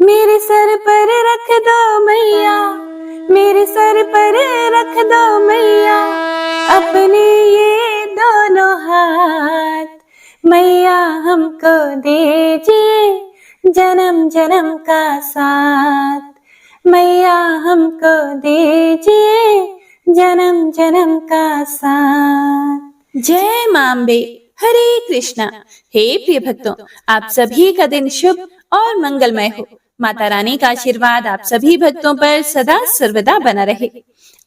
मेरे सर पर रख दो मैया, मेरे सर पर रख दो मैया, अपने ये दोनों हाथ। मैया हमको दीजिए जन्म जन्म का साथ। मैया हमको दीजिए जन्म जन्म का साथ। जय मां अम्बे। हरे कृष्णा। हे प्रिय भक्तों, आप सभी का दिन शुभ और मंगलमय हो। माता रानी का आशीर्वाद आप सभी भक्तों पर सदा सर्वदा बना रहे।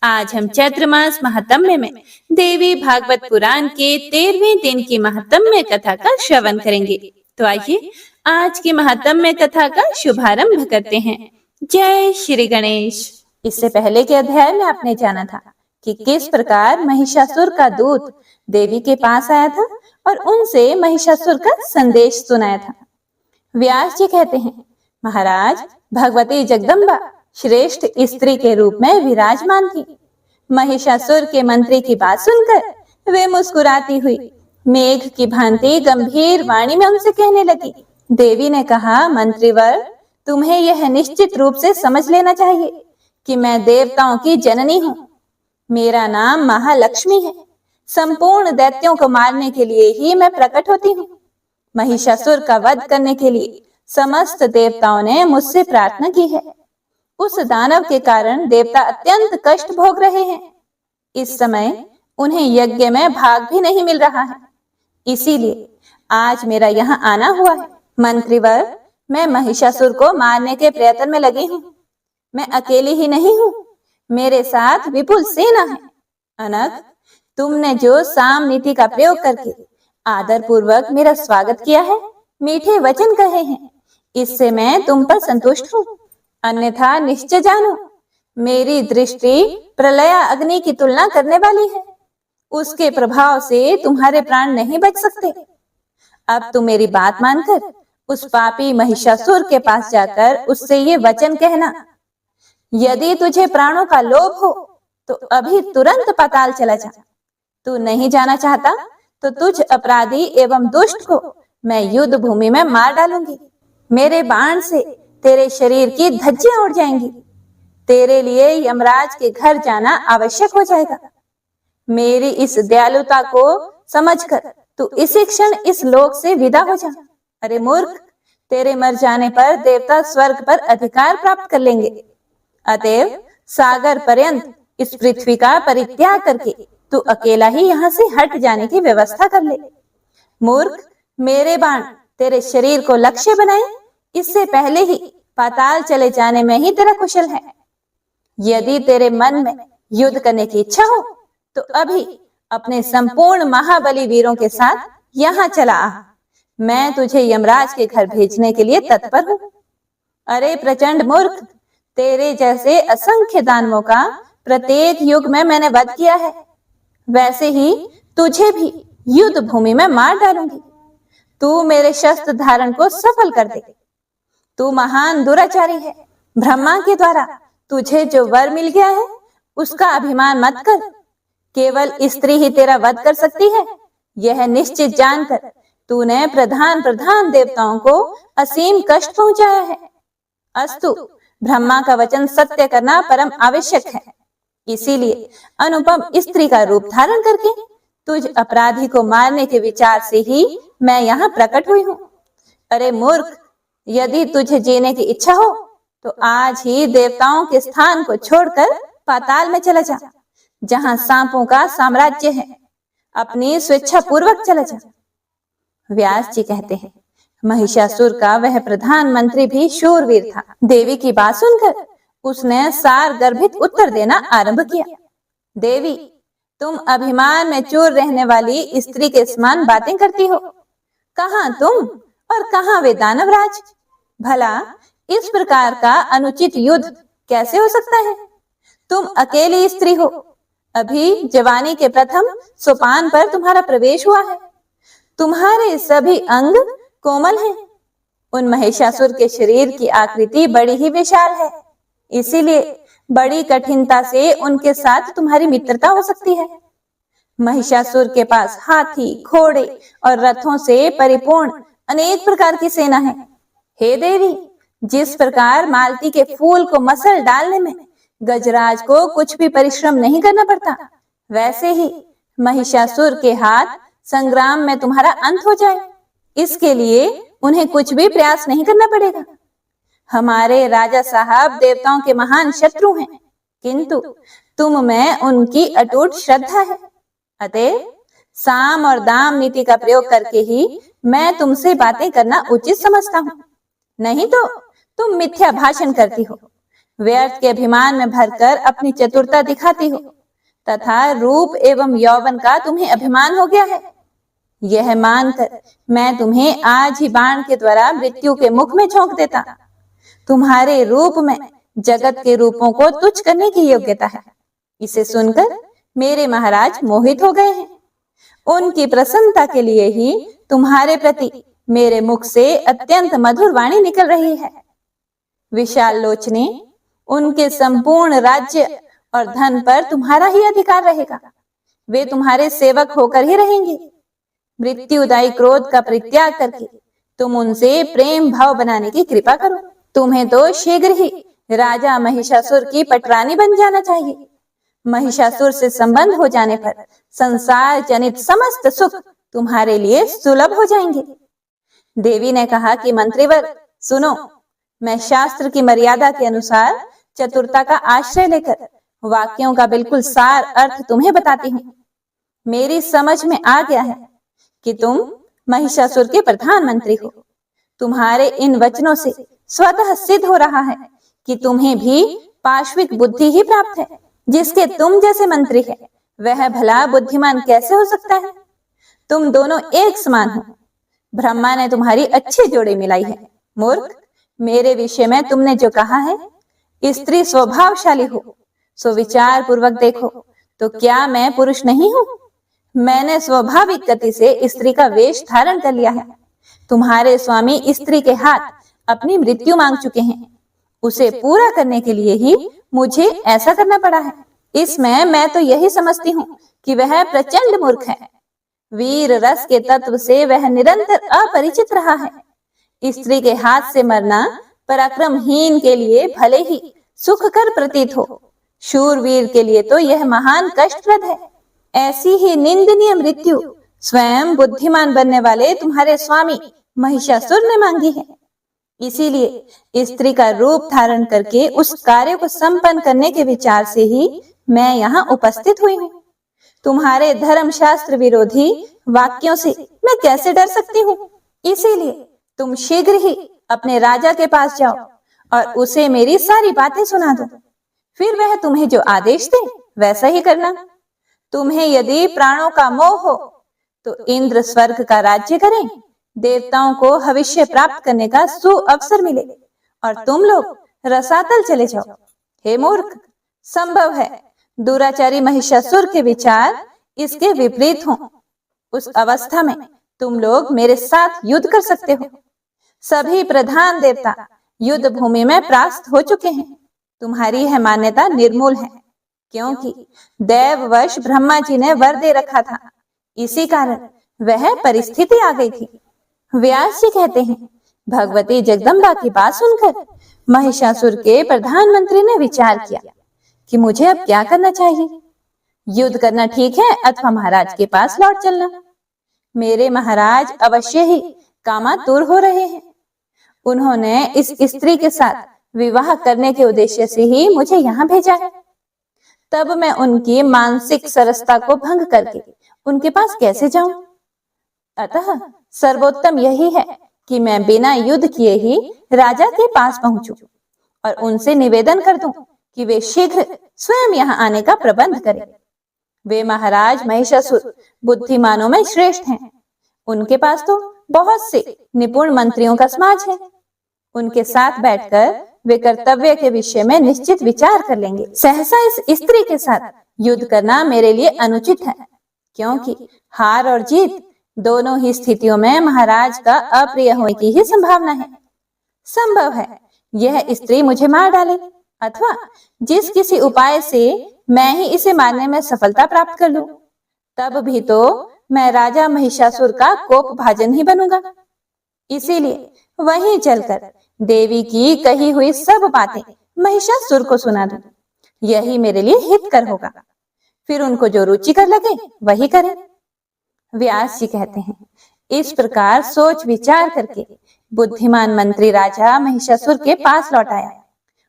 आज हम चैत्र मास महात्म्य में देवी भागवत पुराण के 13वें दिन की महात्म्य कथा का श्रवण करेंगे। तो आइए आज की महात्म्य कथा का शुभारंभ करते हैं। जय श्री गणेश। इससे पहले के अध्याय में आपने जाना था कि किस प्रकार महिषासुर का दूत देवी के पास आया था और उनसे महिषासुर का संदेश सुनाया था। व्यास जी कहते हैं, महाराज, भगवती जगदम्बा श्रेष्ठ स्त्री के रूप में विराजमान थी। महिषासुर के मंत्री की बात सुनकर वे मुस्कुराती हुई मेघ की भांति गंभीर वाणी में उनसे कहने लगी। देवी ने कहा, मंत्रीवर, तुम्हें यह निश्चित रूप से समझ लेना चाहिए कि मैं देवताओं की जननी हूँ। मेरा नाम महालक्ष्मी है। संपूर्ण दैत्यों को मारने के लिए ही मैं प्रकट होती हूँ। महिषासुर का वध करने के लिए समस्त देवताओं ने मुझसे प्रार्थना की है। उस दानव के कारण देवता अत्यंत कष्ट भोग रहे हैं। इस समय उन्हें यज्ञ में भाग भी नहीं मिल रहा है। इसीलिए आज मेरा यहाँ आना हुआ है। मंत्रीवर, मैं महिषासुर को मारने के प्रयत्न में लगी हूँ। मैं अकेली ही नहीं हूँ, मेरे साथ विपुल सेना है। अनग, तुमने जो साम नीति का प्रयोग करके आदर पूर्वक मेरा स्वागत किया है, मीठे वचन कहे हैं, इससे मैं तुम पर संतुष्ट हूँ। अन्यथा निश्चय जानो, मेरी दृष्टि प्रलय अग्नि की तुलना करने वाली है। उसके प्रभाव से तुम्हारे प्राण नहीं बच सकते। अब तुम मेरी बात मानकर उस पापी महिषासुर के पास जाकर उससे ये वचन कहना, यदि तुझे प्राणों का लोभ हो तो अभी तुरंत पाताल चला जा। तू नहीं जाना चाहता तो तुझ अपराधी एवं दुष्ट को मैं युद्ध भूमि में मार डालूंगी। मेरे बाण से तेरे शरीर की धज्जियां उड़ जाएंगी। तेरे लिए यमराज के घर जाना आवश्यक हो जाएगा। मेरी इस दयालुता को समझकर तू इसी क्षण इस लोक से विदा हो जा। अरे मूर्ख, तेरे मर जाने पर देवता स्वर्ग पर अधिकार प्राप्त कर लेंगे। अतएव सागर पर्यंत इस पृथ्वी का परित्याग करके तू अकेला ही यहाँ से हट जाने की व्यवस्था कर ले। मूर्ख, मेरे बाण तेरे शरीर को लक्ष्य बनाए, इससे पहले ही पाताल चले जाने में ही तेरा कुशल है। यदि तेरे मन में युद्ध करने की इच्छा हो तो अभी अपने संपूर्ण महाबली वीरों के साथ यहाँ चला आ। मैं तुझे यमराज के घर भेजने के लिए तत्पर हूँ। अरे प्रचंड मूर्ख, तेरे जैसे असंख्य दानवों का प्रत्येक युग में मैंने वध किया है, वैसे ही तुझे भी युद्ध भूमि में मार डालूंगी। तू मेरे शस्त्र धारण को सफल कर दे। तू महान दुराचारी है। ब्रह्मा के द्वारा तुझे जो वर मिल गया है उसका अभिमान मत कर। केवल स्त्री ही तेरा वध कर सकती है, यह निश्चित जानकर तूने प्रधान प्रधान देवताओं को असीम कष्ट पहुंचाया है। अस्तु, ब्रह्मा का वचन सत्य करना परम आवश्यक है। इसीलिए अनुपम स्त्री का रूप धारण करके तुझ अपराधी को मारने के विचार से ही मैं यहाँ प्रकट हुई हूँ। अरे मूर्ख, यदि तुझे जीने की इच्छा हो तो आज ही देवताओं के स्थान को छोड़कर पाताल में चला जा, जहाँ सांपों का साम्राज्य है। अपनी स्वेच्छा पूर्वक चला जा। व्यास जी कहते हैं, महिषासुर का वह प्रधानमंत्री भी शूरवीर था। देवी की बात सुनकर उसने सार गर्भित उत्तर देना आरंभ किया। देवी, तुम अभिमान में चूर रहने वाली स्त्री के समान बातें करती हो। कहाँ तुम और कहाँ वे दानवराज? भला इस प्रकार का अनुचित युद्ध कैसे हो सकता है? तुम अकेली स्त्री हो। अभी जवानी के प्रथम सोपान पर तुम्हारा प्रवेश हुआ है। तुम्हारे सभी अंग कोमल हैं। उन महिषासुर के शरीर की आकृति बड़ी ही विशाल है, इसीलिए बड़ी कठिनता से उनके साथ तुम्हारी मित्रता हो सकती है। महिषासुर के पास हाथी, घोड़े और रथों से परिपूर्ण अनेक प्रकार की सेना है। हे देवी, जिस प्रकार मालती के फूल को मसल डालने में गजराज को कुछ भी परिश्रम नहीं करना पड़ता, वैसे ही महिषासुर के हाथ संग्राम में तुम्हारा अंत हो जाए, इसके लिए उन्हें कुछ भी प्रयास नहीं करना पड़ेगा। हमारे राजा साहब देवताओं के महान शत्रु हैं, किंतु तुम में उनकी अटूट श्रद्धा है। अतः साम और दाम नीति का प्रयोग करके ही मैं तुमसे बातें करना उचित समझता हूँ, नहीं तो तुम मिथ्या भाषण करती हो, व्यर्थ के अभिमान में भरकर अपनी चतुरता दिखाती हो, तथा रूप एवं यौवन का तुम्हें अभिमान हो गया है। यह मानकर मैं तुम्हें आज ही बाण के द्वारा मृत्यु के मुख में झोंक देता। तुम्हारे रूप में जगत के रूपों को तुच्छ करने की योग्यता है। इसे सुनकर मेरे महाराज मोहित हो गए हैं। उनकी प्रसन्नता के लिए ही तुम्हारे प्रति मेरे मुख से अत्यंत मधुर वाणी निकल रही है। विशाल लोचने, उनके संपूर्ण राज्य और धन पर तुम्हारा ही अधिकार रहेगा। वे तुम्हारे सेवक होकर ही रहेंगे। मृत्युदायी क्रोध का परित्याग करके तुम उनसे प्रेम भाव बनाने की कृपा करो। तुम्हें तो शीघ्र ही राजा महिषासुर की पटरानी बन जाना चाहिए। महिषासुर से संबंध हो जाने पर संसार जनित समस्त सुख तुम्हारे लिए सुलभ हो जाएंगे। देवी ने कहा कि मंत्रीवर सुनो, मैं शास्त्र की मर्यादा के अनुसार चतुरता का आश्रय लेकर वाक्यों का बिल्कुल सार अर्थ तुम्हें बताती हूँ। मेरी समझ में आ गया है कि तुम महिषासुर के प्रधानमंत्री हो। तुम्हारे इन वचनों से स्वतः सिद्ध हो रहा है कि तुम्हें भी पाश्विक बुद्धि ही प्राप्त है। जिसके तुम जैसे मंत्री है, वह भला बुद्धिमान कैसे हो सकता है? तुम दोनों एक समान हो। ब्रह्मा ने तुम्हारी अच्छी जोड़ी मिलाई है। मूर्ख, मेरे विषय में तुमने जो कहा है, स्त्री स्वभावशाली हो, सो विचार पूर्वक देखो तो क्या मैं पुरुष नहीं हूँ? मैंने स्वाभाविक गति से स्त्री का वेश धारण कर लिया है। तुम्हारे स्वामी स्त्री के हाथ अपनी मृत्यु मांग चुके हैं। उसे पूरा करने के लिए ही मुझे ऐसा करना पड़ा है। इसमें मैं तो यही समझती हूँ कि वह प्रचंड मूर्ख है। वीर रस के तत्व से वह निरंतर अपरिचित रहा है। स्त्री के हाथ से मरना पराक्रमहीन के लिए भले ही सुखकर प्रतीत हो, शूरवीर के लिए तो यह महान कष्टप्रद है। ऐसी ही निंदनीय मृत्यु स्वयं बुद्धिमान बनने वाले तुम्हारे स्वामी महिषासुर ने मांगी है। इसीलिए स्त्री का रूप धारण करके उस कार्य को संपन्न करने के विचार से ही मैं यहाँ उपस्थित हुई हूँ। तुम्हारे धर्मशास्त्र विरोधी वाक्यों से मैं कैसे डर सकती हूँ? इसीलिए तुम शीघ्र ही अपने राजा के पास जाओ और उसे मेरी सारी बातें सुना दो। फिर वह तुम्हें जो आदेश दे वैसा ही करना। तुम्हें यदि प्राणों का मोह हो तो इंद्र स्वर्ग का राज्य करें, देवताओं को भविष्य प्राप्त करने का सुअवसर मिले और तुम लोग रसातल चले जाओ। हे मूर्ख, संभव है दुराचारी महिषासुर के विचार इसके विपरीत हों। उस अवस्था में तुम लोग मेरे साथ युद्ध कर सकते हो। सभी प्रधान देवता युद्ध भूमि में परास्त हो चुके हैं। तुम्हारी यह मान्यता निर्मूल है, क्योंकि देववश ब्रह्मा जी ने वर दे रखा था। इसी कारण वह परिस्थिति आ गई थी। व्यास जी कहते हैं, भगवती जगदम्बा की बात सुनकर महिषासुर के प्रधानमंत्री ने विचार किया कि मुझे अब क्या करना चाहिए। युद्ध करना ठीक है अथवा महाराज के पास लौट चलना? मेरे महाराज अवश्य ही कामातुर हो रहे हैं। उन्होंने इस स्त्री के साथ विवाह करने के उद्देश्य से ही मुझे यहाँ भेजा है। तब मैं उनकी मानसिक सरसता को भंग करके उनके पास कैसे जाऊं? अतः सर्वोत्तम यही है कि मैं बिना युद्ध किए ही राजा के पास पहुंचूं और उनसे निवेदन कर दूं कि वे शीघ्र स्वयं यहाँ आने का प्रबंध करें। वे महाराज महिषासुर बुद्धिमानों में श्रेष्ठ हैं। उनके पास तो बहुत से निपुण मंत्रियों का समाज है। उनके साथ बैठकर वे कर्तव्य के विषय में निश्चित विचार कर लेंगे। सहसा इस स्त्री के साथ युद्ध करना मेरे लिए अनुचित है, क्योंकि हार और जीत दोनों ही स्थितियों में महाराज का अप्रिय होने की ही संभावना है। संभव है यह स्त्री मुझे मार डाले अथवा जिस किसी उपाय से मैं ही इसे मारने में सफलता प्राप्त कर लूं, तब भी तो मैं राजा महिषासुर का कोप भाजन ही बनूंगा। इसीलिए वहीं चलकर देवी की कही हुई सब बातें महिषासुर को सुना दूं, यही मेरे लिए हितकर होगा। फिर उनको जो रुचिकर लगे वही करें। व्यास जी कहते हैं, इस प्रकार सोच विचार करके बुद्धिमान मंत्री राजा महिषासुर के पास लौट आया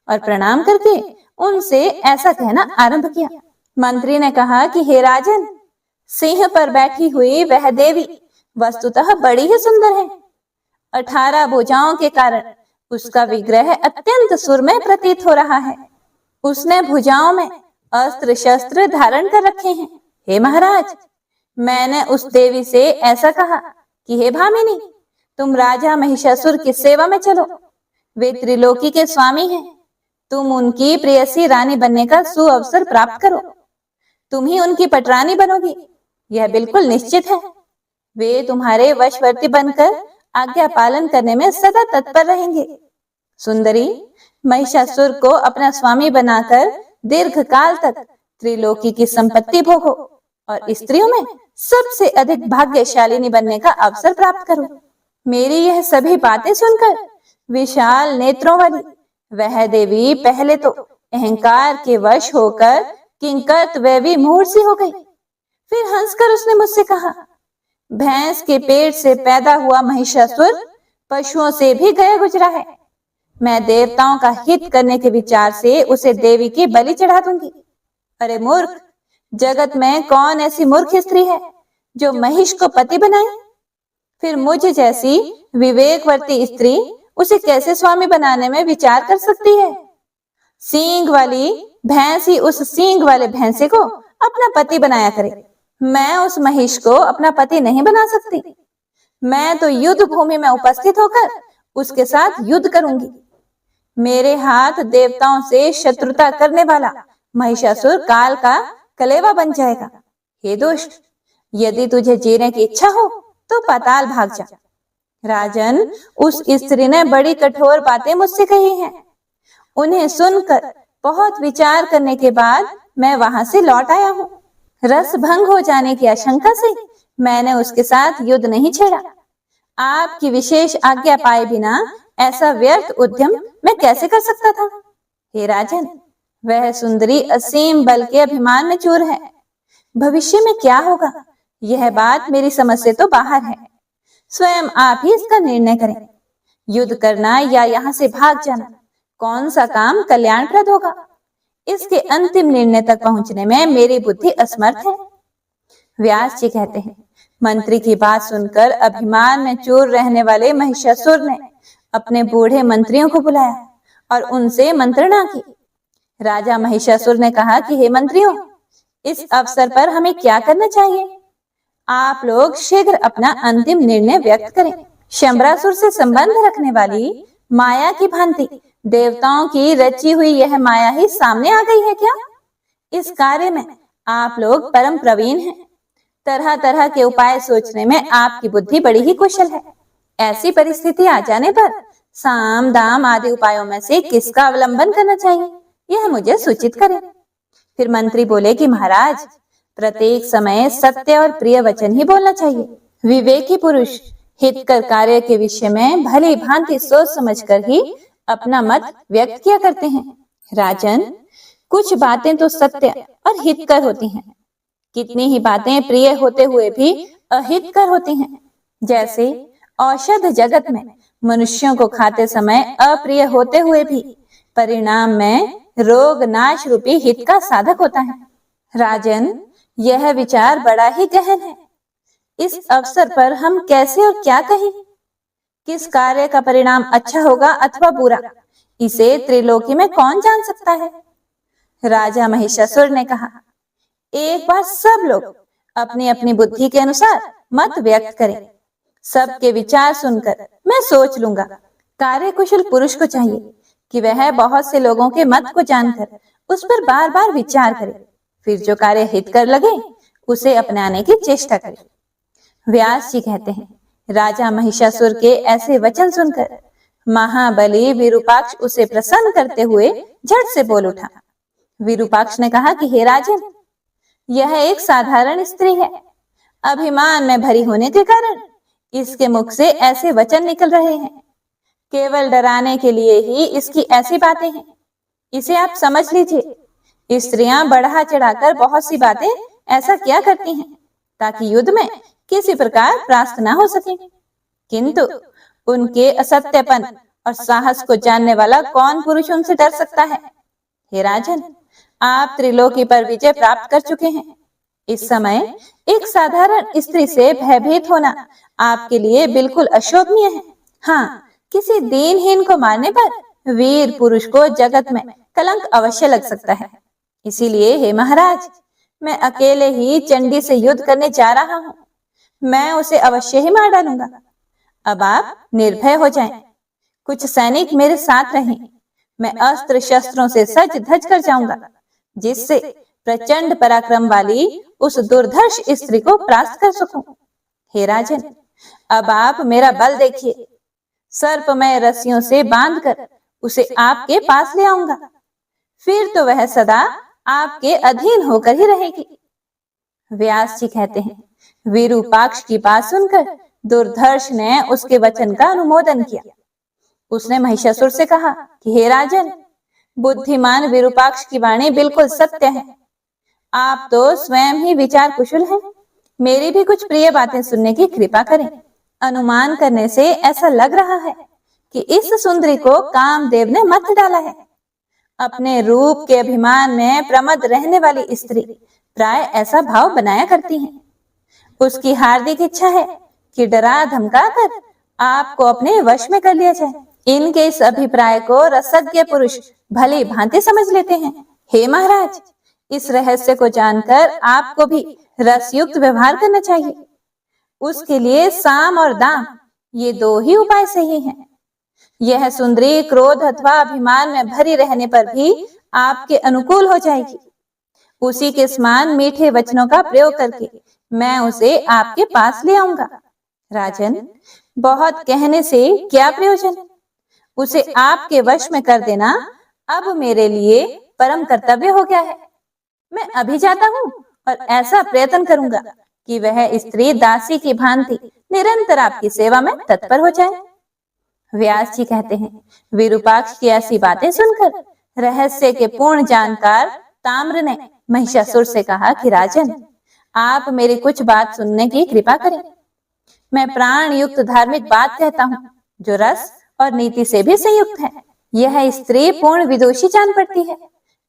और प्रणाम करके उनसे ऐसा कहना आरंभ किया। मंत्री ने कहा कि हे राजन, सिंह पर बैठी हुई वह देवी वस्तुतः बड़ी ही सुंदर है। 18 भुजाओं के कारण उसका विग्रह अत्यंत सुरमय प्रतीत हो रहा है। उसने भुजाओं में अस्त्र शस्त्र धारण कर रखे हैं। हे महाराज, मैंने उस देवी से ऐसा कहा कि हे भामिनी, तुम राजा महिषासुर की सेवा में चलो। वे त्रिलोकी के स्वामी हैं। तुम उनकी प्रेयसी रानी बनने का सुअवसर प्राप्त करो। तुम ही उनकी पटरानी बनोगी, यह बिल्कुल निश्चित है। वे तुम्हारे वशवर्ती बनकर आज्ञा पालन करने में सदा तत्पर रहेंगे। सुंदरी, महिषासुर को अपना स्वामी बनाकर दीर्घ काल तक त्रिलोकी की संपत्ति भोगो और स्त्रियों में सबसे अधिक भाग्यशालिनी बनने का अवसर प्राप्त करो। मेरी यह सभी बातें सुनकर विशाल नेत्रों वाली वह देवी पहले तो अहंकार के वश होकर किंकर्तव्य विमूढ़ सी हो गई। फिर हंसकर उसने मुझसे कहा, भैंस के पेट से पैदा हुआ महिषासुर पशुओं से भी गया गुजरा है। मैं देवताओं का हित करने के विचार से उसे देवी की बलि चढ़ा दूंगी। अरे मूर्ख, जगत में कौन ऐसी मूर्ख स्त्री है जो महिष को पति बनाए? फिर मुझ जैसी विवेकवर्ती स्त्री उसे कैसे स्वामी बनाने में विचार कर सकती है? सींग वाली भैंस ही उस सींग वाले भैंसे को अपना पति बनाया करे। मैं उस महिष को अपना पति नहीं बना सकती। मैं तो युद्ध भूमि में उपस्थित होकर उसके साथ युद्ध करूंगी। मेरे हाथ देवताओं से शत्रुता करने वाला महिषासुर काल का कलेवा बन जाएगा। हे दुष्ट, यदि तुझे जीने की इच्छा हो तो पाताल भाग जा। राजन, उस स्त्री ने बड़ी कठोर बातें मुझसे कही हैं। उन्हें सुनकर बहुत विचार करने के बाद मैं वहां से लौट आया हूँ। रस भंग हो जाने की आशंका से मैंने उसके साथ युद्ध नहीं छेड़ा। आपकी विशेष आज्ञा पाए बिना ऐसा व्यर्थ उद्यम मैं कैसे कर सकता था? हे राजन, वह सुंदरी असीम बल के अभिमान में चूर है। भविष्य में क्या होगा यह बात मेरी समझ से तो बाहर है। स्वयं आप ही इसका निर्णय करें। युद्ध करना या यहाँ से भाग जाना, कौन सा काम कल्याणप्रद होगा? इसके अंतिम निर्णय तक पहुंचने में मेरी बुद्धि असमर्थ है। व्यास जी कहते हैं, मंत्री की बात सुनकर अभिमान में चूर रहने वाले महिषासुर ने अपने बूढ़े मंत्रियों को बुलाया और उनसे मंत्रणा की। राजा महिषासुर ने कहा कि हे मंत्रियों, इस अवसर पर हमें क्या करना चाहिए? आप लोग शीघ्र अपना अंतिम निर्णय व्यक्त करें। शंबरासुर से संबंध रखने वाली माया की भांति देवताओं की रची हुई यह माया ही सामने आ गई है क्या? इस कार्य में आप लोग परम प्रवीण हैं। तरह तरह के उपाय सोचने में आपकी बुद्धि बड़ी ही कुशल है। ऐसी परिस्थिति आ जाने पर साम दाम आदि उपायों में से किसका अवलंबन करना चाहिए, यह मुझे सूचित करें। फिर मंत्री बोले कि महाराज, प्रत्येक समय सत्य और प्रिय वचन ही बोलना चाहिए। विवेकी पुरुष हितकर कार्य के विषय में भली भांति सोच समझकर ही अपना मत व्यक्त किया करते हैं। राजन, कुछ बातें तो सत्य और हितकर होती हैं, कितनी ही बातें प्रिय होते हुए भी अहितकर होती हैं। जैसे औषध जगत में मनुष्यों को खाते समय अप्रिय होते हुए भी परिणाम में रोग नाश रूपी हित का साधक होता है। राजन, यह विचार बड़ा ही गहन है। इस अवसर पर हम कैसे और क्या कहें? किस कार्य का परिणाम अच्छा होगा अथवा बुरा, इसे त्रिलोकी में कौन जान सकता है? राजा महिषासुर ने कहा, एक बार सब लोग अपनी अपनी बुद्धि के अनुसार मत व्यक्त करें। सबके विचार सुनकर मैं सोच लूंगा। कार्यकुशल पुरुष को चाहिए कि वह बहुत से लोगों के मत को जानकर उस पर बार बार विचार करे, फिर जो कार्य हितकर लगे उसे अपनाने की चेष्टा करे। व्यास जी कहते हैं, राजा महिषासुर के ऐसे वचन सुनकर महाबली विरूपाक्ष उसे प्रसन्न करते हुए झट से बोल उठा। विरूपाक्ष ने कहा कि हे राजन, यह एक साधारण स्त्री है। अभिमान में भरी होने के कारण इसके मुख से ऐसे वचन निकल रहे हैं। केवल डराने के लिए ही इसकी ऐसी बातें हैं। इसे आप समझ लीजिए। स्त्रियां बढ़ा चढ़ाकर बहुत सी बातें ऐसा क्या करती हैं ताकि युद्ध में किसी प्रकार परास्त ना हो सके, किंतु उनके असत्यपन और साहस को जानने वाला कौन पुरुष उनसे डर सकता है। हे राजन, आप त्रिलोकी पर विजय प्राप्त कर चुके हैं। इस समय एक साधारण स्त्री से भयभीत होना आपके लिए बिल्कुल अशोभनीय है। हाँ, किसी दीनहीन को मारने पर वीर पुरुष को जगत में कलंक अवश्य लग सकता है। इसीलिए हे महाराज, मैं अकेले ही चंडी से युद्ध करने जा रहा हूँ। मैं उसे अवश्य ही मार डालूंगा। अब आप निर्भय हो जाएं। कुछ सैनिक मेरे साथ रहें। मैं अस्त्र शस्त्रों से सज धज कर जाऊंगा, जिससे प्रचंड पराक्रम वाली उस दुर्धर्ष स्त्री को परास्त कर सकूं। हे राजन, अब आप मेरा बल देखिए। सर्पमय रस्सियों से बांधकर उसे आपके पास ले आऊंगा। फिर तो वह सदा आपके अधीन होकर ही रहेगी। व्यास जी कहते हैं, विरूपाक्ष की बात सुनकर दुर्धर्ष ने उसके वचन का अनुमोदन किया। उसने महिषासुर से कहा कि हे राजन, बुद्धिमान विरूपाक्ष की वाणी बिल्कुल सत्य है। आप तो स्वयं ही विचार कुशल हैं। मेरी भी कुछ प्रिय बातें सुनने की कृपा करें। अनुमान करने से ऐसा लग रहा है कि इस सुंदरी को कामदेव ने मत डाला है। अपने रूप के अभिमान में प्रमद रहने वाली स्त्री प्राय ऐसा भाव बनाया करती हैं। उसकी हार्दिक इच्छा है कि डरा धमका कर आपको अपने वश में कर लिया जाए। इनके इस अभिप्राय को रसज्ञ पुरुष भली भांति समझ लेते हैं। हे महाराज, इस रहस्य को जानकर आपको भी रसयुक्त व्यवहार करना चाहिए। उसके लिए साम और दाम, ये दो ही उपाय सही हैं। यह सुंदरी क्रोध अथवा अभिमान में भरी रहने पर भी आपके अनुकूल हो जाएगी। उसी के समान मीठे वचनों का प्रयोग करके मैं उसे आपके पास ले आऊंगा। राजन, बहुत कहने से क्या प्रयोजन? उसे आपके वश में कर देना अब मेरे लिए परम कर्तव्य हो गया है। मैं अभी जाता हूँ और ऐसा प्रयत्न करूंगा कि वह स्त्री दासी की भांति निरंतर आपकी सेवा में तत्पर हो जाए। व्यास जी कहते हैं, विरूपाक्ष की ऐसी बातें सुनकर रहस्य के पूर्ण जानकार ताम्र ने महिषासुर से कहा कि राजन, आप मेरी कुछ बात सुनने की कृपा करें। मैं प्राण युक्त धार्मिक बात कहता हूँ, जो रस और नीति से भी संयुक्त है। यह स्त्री पूर्ण विदुषी जान पड़ती है।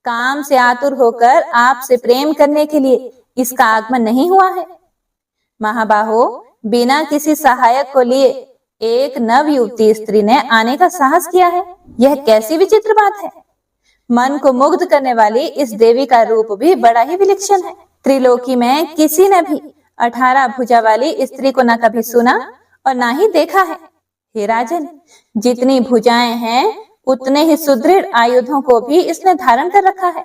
काम से आतुर होकर आपसे प्रेम करने के लिए इसका आगमन नहीं हुआ है। महाबाहो, बिना किसी सहायक को लिए एक नव युवती स्त्री ने आने का साहस किया है। यह कैसी विचित्र बात है। मन को मुग्ध करने वाली इस देवी का रूप भी बड़ा ही विलक्षण है। त्रिलोकी में किसी ने भी 18 भुजा वाली स्त्री को न कभी सुना और ना ही देखा है। हे राजन, जितनी भुजाएं हैं उतने ही सुदृढ़ आयुधों को भी इसने धारण कर रखा है।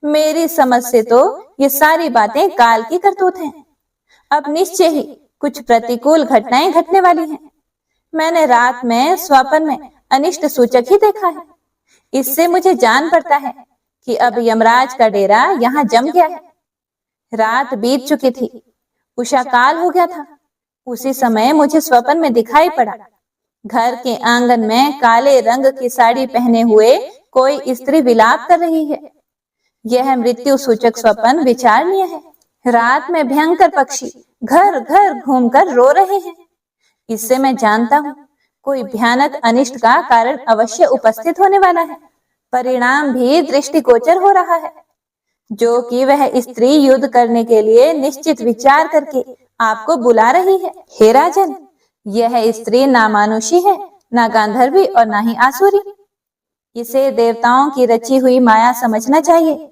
मेरी समझ से तो ये सारी बातें काल की करतूत हैं। अब निश्चय ही कुछ प्रतिकूल घटनाएं घटने वाली हैं। मैंने रात में स्वप्न में अनिष्ट सूचक ही देखा है। इससे मुझे जान पड़ता है कि अब यमराज का डेरा यहाँ जम गया है। रात बीत चुकी थी, उषा काल हो गया था। उसी समय मुझे स्वप्न में दिखाई पड़ा, घर के आंगन में काले रंग की साड़ी पहने हुए कोई स्त्री विलाप कर रही है। यह मृत्यु सूचक स्वप्न विचारणीय है। रात में भयंकर पक्षी घर घर घूमकर रो रहे हैं। इससे मैं जानता हूँ कोई भयानक अनिष्ट का कारण अवश्य उपस्थित होने वाला है। परिणाम भी दृष्टिगोचर हो रहा है, जो कि वह स्त्री युद्ध करने के लिए निश्चित विचार करके आपको बुला रही है। हे राजन, यह स्त्री ना मानुषी है, ना गांधर्वी और ना ही आसुरी। इसे देवताओं की रची हुई माया समझना चाहिए।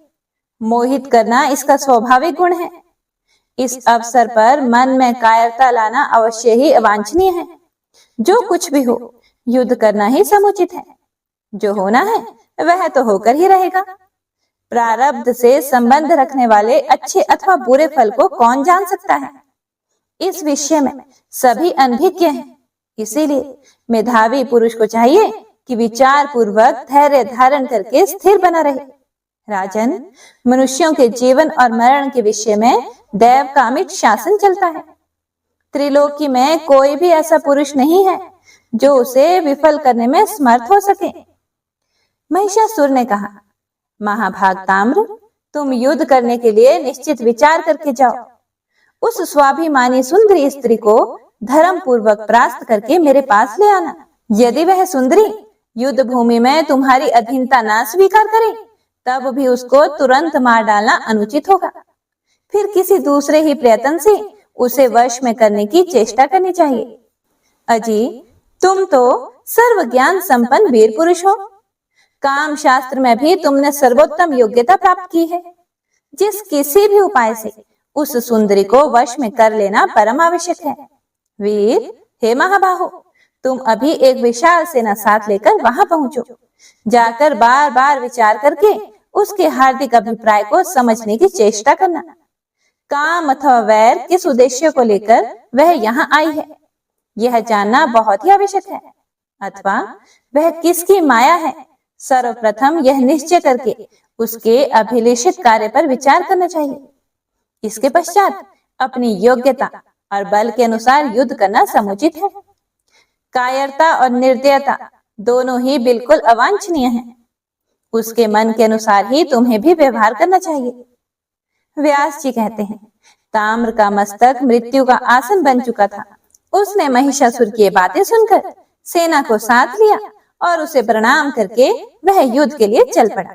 मोहित करना इसका स्वाभाविक गुण है। इस अवसर पर मन में कायरता लाना अवश्य ही अवांछनीय है। जो कुछ भी हो, युद्ध करना ही समुचित है। जो होना है वह तो होकर ही रहेगा। प्रारब्ध से संबंध रखने वाले अच्छे अथवा बुरे फल को कौन जान सकता है। इस विषय में सभी अनभिज्ञ हैं। इसीलिए मेधावी पुरुष को चाहिए कि विचार पूर्वक धैर्य धारण करके स्थिर बना रहे। राजन, मनुष्यों के जीवन और मरण के विषय में दैव का अमिट शासन चलता है। त्रिलोकी में कोई भी ऐसा पुरुष नहीं है जो उसे विफल करने में समर्थ हो सके। महिषासुर ने कहा, महाभाग ताम्र, तुम युद्ध करने के लिए निश्चित विचार करके जाओ। उस स्वाभिमानी सुंदरी स्त्री को धर्म पूर्वक परास्त करके मेरे पास ले आना। यदि वह सुंदरी युद्ध भूमि में तुम्हारी अधीनता ना स्वीकार करे, तब भी उसको तुरंत मार डालना अनुचित होगा। फिर किसी दूसरे ही प्रयत्न से उसे वश में करने की चेष्टा करनी चाहिए। अजी, तुम तो सर्व ज्ञान संपन्न वीर पुरुष हो। काम शास्त्र में भी तुमने सर्वोत्तम योग्यता प्राप्त की है। जिस किसी भी उपाय से उस सुंदरी को वश में कर लेना परम आवश्यक है। वीर, हे महाबाहो, तुम अभी एक विशाल सेना साथ लेकर वहां पहुंचो। जाकर बार बार विचार करके उसके हार्दिक अभिप्राय को समझने की चेष्टा करना। काम अथवा वैर किस उद्देश्य को लेकर वह यहाँ आई है, यह जानना बहुत ही आवश्यक है। अथवा वह किसकी माया है, सर्वप्रथम यह निश्चय करके उसके अभिलेषित कार्य पर विचार करना चाहिए। इसके पश्चात अपनी योग्यता और बल के अनुसार युद्ध करना समुचित है। कायरता और निर्दयता दोनों ही बिल्कुल अवांछनीय हैं। उसके मन के अनुसार ही तुम्हें भी व्यवहार करना चाहिए। व्यास जी कहते हैं, ताम्र का मस्तक मृत्यु का आसन बन चुका था। उसने महिषासुर की बातें सुनकर सेना को साथ लिया और उसे प्रणाम करके वह युद्ध के लिए चल पड़ा।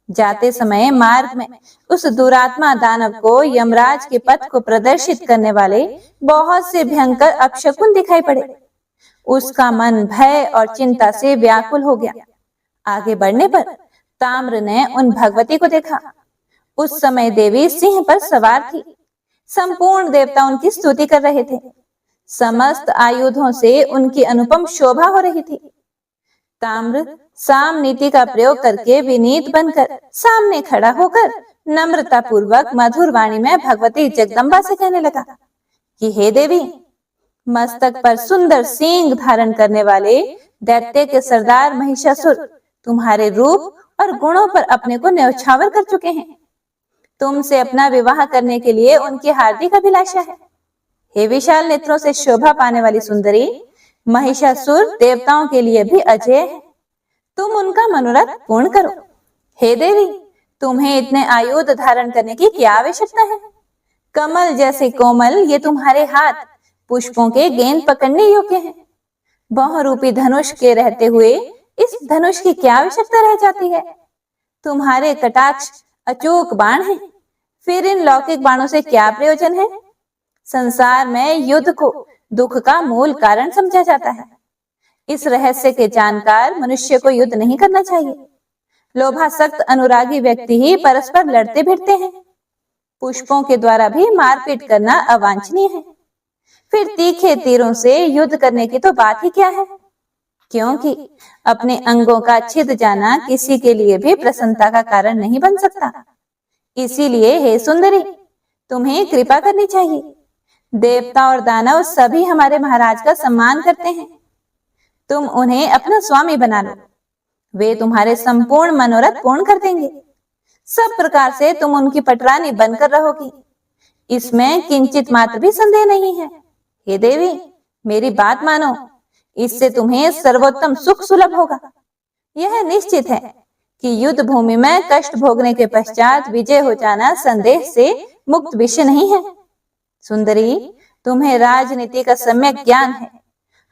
जाते समय मार्ग में उस दुरात्मा दानव को यमराज के पथ को प्रदर्शित करने वाले बहुत से भयंकर अपशकुन दिखाई पड़े। उसका मन भय और चिंता से व्याकुल हो गया। आगे बढ़ने पर ताम्र ने उन भगवती को देखा। उस समय देवी सिंह पर सवार थी। संपूर्ण देवता उनकी स्तुति कर रहे थे। समस्त आयुधों से उनकी अनुपम शोभा हो रही थी। ताम्र साम नीति का प्रयोग करके विनीत बनकर सामने खड़ा होकर नम्रता पूर्वक मधुर वाणी में भगवती जगदम्बा से कहने लगा कि हे देवी, मस्तक पर सुंदर सींग धारण करने वाले दैत्य के सरदार महिषासुर तुम्हारे रूप और गुणों पर अपने को न्यौछावर कर चुके हैं। तुमसे अपना विवाह करने के लिए उनकी हार्दिक अभिलाषा है। हे विशाल नेत्रों से शोभा पाने वाली सुंदरी, महिषासुर देवताओं के लिए भी अजय है। तुम उनका मनोरथ पूर्ण करो। हे देवी, तुम्हें इतने आयुध धारण करने की क्या आवश्यकता है? कमल जैसे कोमल ये तुम्हारे हाथ पुष्पों के गेंद पकड़ने योग्य हैं। बहुरूपी धनुष के रहते हुए इस धनुष की क्या आवश्यकता रह जाती है? तुम्हारे कटाक्ष अचूक बाण हैं। फिर इन लौकिक बाणों से क्या प्रयोजन है? संसार में युद्ध को दुख का मूल कारण समझा जाता है। इस रहस्य के जानकार मनुष्य को युद्ध नहीं करना चाहिए। लोभासक्त अनुरागी व्यक्ति ही परस्पर लड़ते भिड़ते हैं। पुष्पों के द्वारा भी मारपीट करना अवांछनीय है। फिर तीखे तीरों से युद्ध करने की तो बात ही क्या है? क्योंकि अपने अंगों का छिद जाना किसी के लिए भी प्रसन्नता का कारण नहीं बन सकता। इसीलिए हे सुंदरी, तुम्हें कृपा करनी चाहिए। देवता और दानव सभी हमारे महाराज का सम्मान करते हैं। तुम उन्हें अपना स्वामी बना लो। वे तुम्हारे संपूर्ण मनोरथ पूर्ण कर देंगे। सब प्रकार से तुम उनकी पटरानी बनकर रहोगी। इसमें किंचित मात्र भी संदेह नहीं है। हे देवी, मेरी बात मानो। इससे तुम्हें सर्वोत्तम सुख सुलभ होगा। यह निश्चित है कि युद्ध भूमि में कष्ट भोगने के पश्चात विजय हो जाना संदेह से मुक्त विषय नहीं है। सुंदरी, तुम्हें राजनीति का सम्यक ज्ञान है।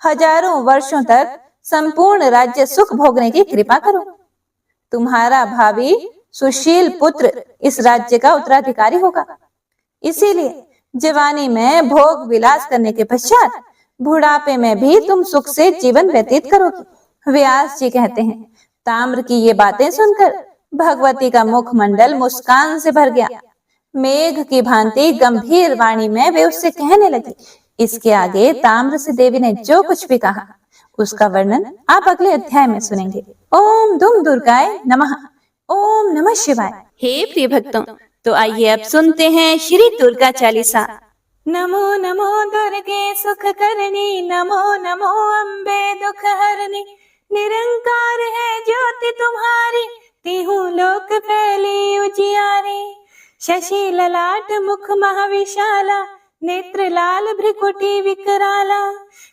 हजारों वर्षों तक संपूर्ण राज्य सुख भोगने की कृपा करो। तुम्हारा भावी सुशील पुत्र इस राज्य का उत्तराधिकारी होगा। इसीलिए जवानी में भोग विलास करने के पश्चात बुढ़ापे में भी तुम सुख से जीवन व्यतीत करोगी। व्यास जी कहते हैं, ताम्र की ये बातें सुनकर भगवती का मुखमंडल मुस्कान से भर गया। मेघ की भांति गंभीर वाणी में वे उससे कहने लगी। इसके आगे ताम्र से देवी ने जो कुछ भी कहा उसका वर्णन आप अगले अध्याय में सुनेंगे। ओम दुम दुर्गाय नमः। ओम नमः शिवाय। हे प्रिय भक्तों, तो आइए अब सुनते हैं श्री दुर्गा चालीसा। नमो नमो दुर्गे सुख करनी, नमो नमो अम्बे दुख हरनी। निरंकार है ज्योति तुम्हारी, तिहु लोक फैली उजियारी। शशि ललाट मुख महाविशाला, नेत्र लाल भ्रिकुटी विकराला,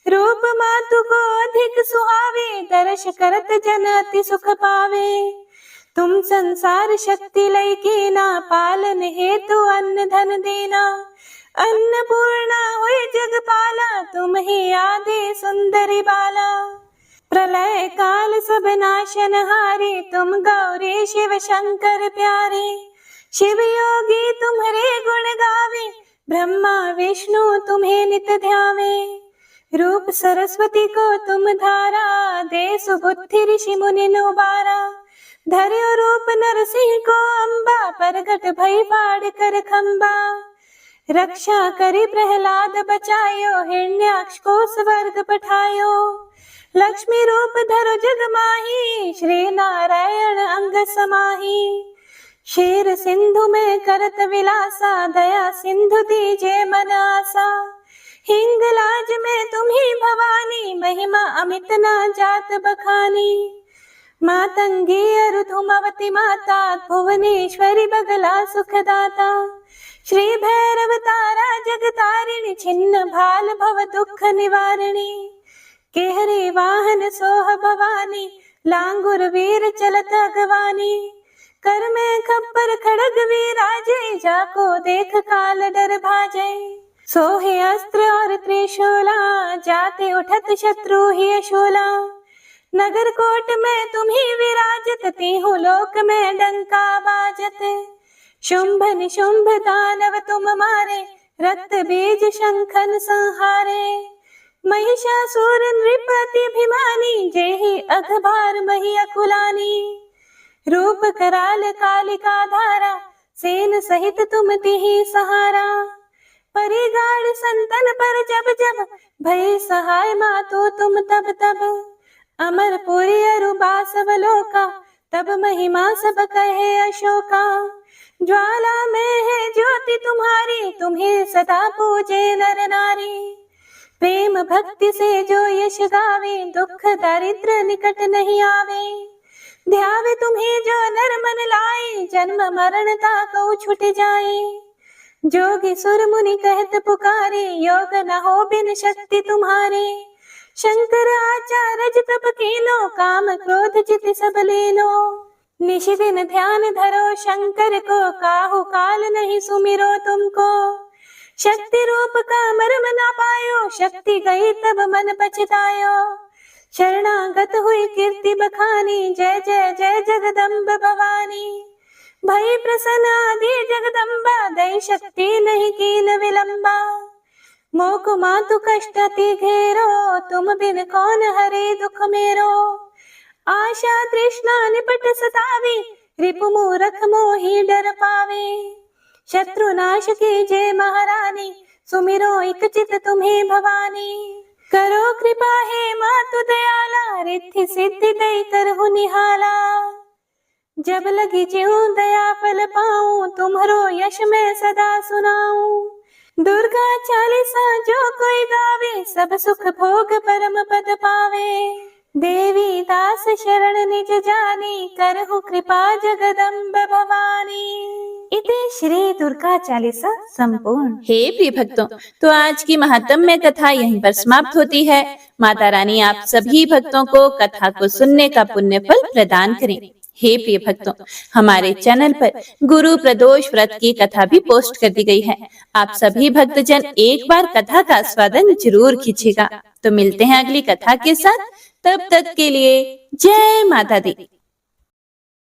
रूप मातु को अधिक सुहावे, दर्श करत जन अति सुख पावे। तुम संसार शक्ति लय कीना, पालन हेतु अन्न धन देना, अन्नपूर्णा हुई जगपाला, तुम ही आदि सुंदरी बाला। प्रलय काल सब नाशन हारे, तुम गौरी शिव शंकर प्यारे। शिव योगी तुम्हारे गुण गावे, ब्रह्मा विष्णु तुम्हें नित ध्यावे। रूप सरस्वती को तुम धारा, दे सुबुद्धि ऋषि मुनि उबारा। धर्यो रूप नरसिंह को अम्बा, प्रगट भई फाड़ कर खम्बा। रक्षा करी प्रहलाद बचायो, हिरण्याक्ष को स्वर्ग पठायो। लक्ष्मी रूप धरो जग माही, श्री नारायण अंग समाही। शेर सिंधु में करत विलासा, दया सिंधु दीजे मन आसा। हिंगलाज में तुम्ही भवानी, महिमा अमित ना जात बखानी। मातंगी अरुधुमवती माता, भुवनेश्वरी बगला सुखदाता। श्री भैरव तारा जगतारिणी, छिन्न भाल भव दुख निवारिणी। केहरे वाहन सोह भवानी, लांगुर वीर चलत अगवानी। कर में खप्पर खड़ग विराजे, जाको देख काल डर भाजे। सोहे अस्त्र और त्रिशूला, जाते उठत शत्रु ही शूला। नगर कोट में तुम ही विराजत, तीहु लोक में डंका बाजत। शुंभ निशुंभ दानव तुम मारे, रक्त बीज शंखन संहारे। महिषासुर नृपति अभिमानी, जेहि अघभार मही अकुलानी। रूप कराल कालिका धारा, सेन सहित तुम तिहि सहारा। परिगाड़ संतन पर जब जब, भय सहाय मातो तुम तब तब। अमरपुरी अरु बासवलोका, तब महिमा सब कहे अशोका। ज्वाला में है ज्योति तुम्हारी, तुम्हें सदा पूजे नर नारी। प्रेम भक्ति से जो यश गावे, दुख दारिद्र निकट नहीं आवे। ध्यावे तुम्हें जो नर मन लाए, जन्म मरण ताकौ छुट जाए। जोगी सुर मुनि कहत पुकारे, योग न हो बिन शक्ति तुम्हारे। शंकर आचार्य तप कीनो, काम क्रोध चित सब लीनो। निश दिन ध्यान धरो शंकर को, काहू काल नहीं सुमिरो तुमको। शक्ति रूप का मर्म न पायो, शक्ति गई तब मन पछतायो। शरणागत हुई कीर्ति बखानी, जय जय जय जगदम्ब भवानी। भई प्रसन्न आदि जगदम्बा, दई शक्ति नहीं कीन विलंबा। मोको मातु कष्ट अति घेरो, तुम बिन कौन हरे दुख मेरो। आशा तृष्णा निपट सतावे, रिपु मूरख मोहि डर पावे। शत्रु नाश कीजे महारानी, सुमिरो इक चित तुम्हें भवानी। करो कृपा हे मातु दयाला, रिद्धि सिद्धि दई करहु निहाला। जब लगी ज्यों दया फल पाऊं, तुम्हरो यश मैं सदा सुनाऊं। दुर्गा चालीसा जो कोई गावे, सब सुख भोग परम पद पावे। देवी दास शरण निज जानी, करहु कृपा जगदम्ब भवानी। इति श्री दुर्गा चालीसा संपूर्ण। हे प्रिय भक्तों, तो आज की महात्म्य कथा यहीं पर समाप्त होती है। माता रानी आप सभी भक्तों को कथा को सुनने का पुण्य फल प्रदान करें। हे प्रिय भक्तों, हमारे चैनल पर गुरु प्रदोष व्रत की कथा भी पोस्ट कर दी गई है। आप सभी भक्तजन एक बार कथा का आस्वादन जरूर कीजिएगा। तो मिलते हैं अगली कथा के साथ, तब तक के लिए जय माता दी।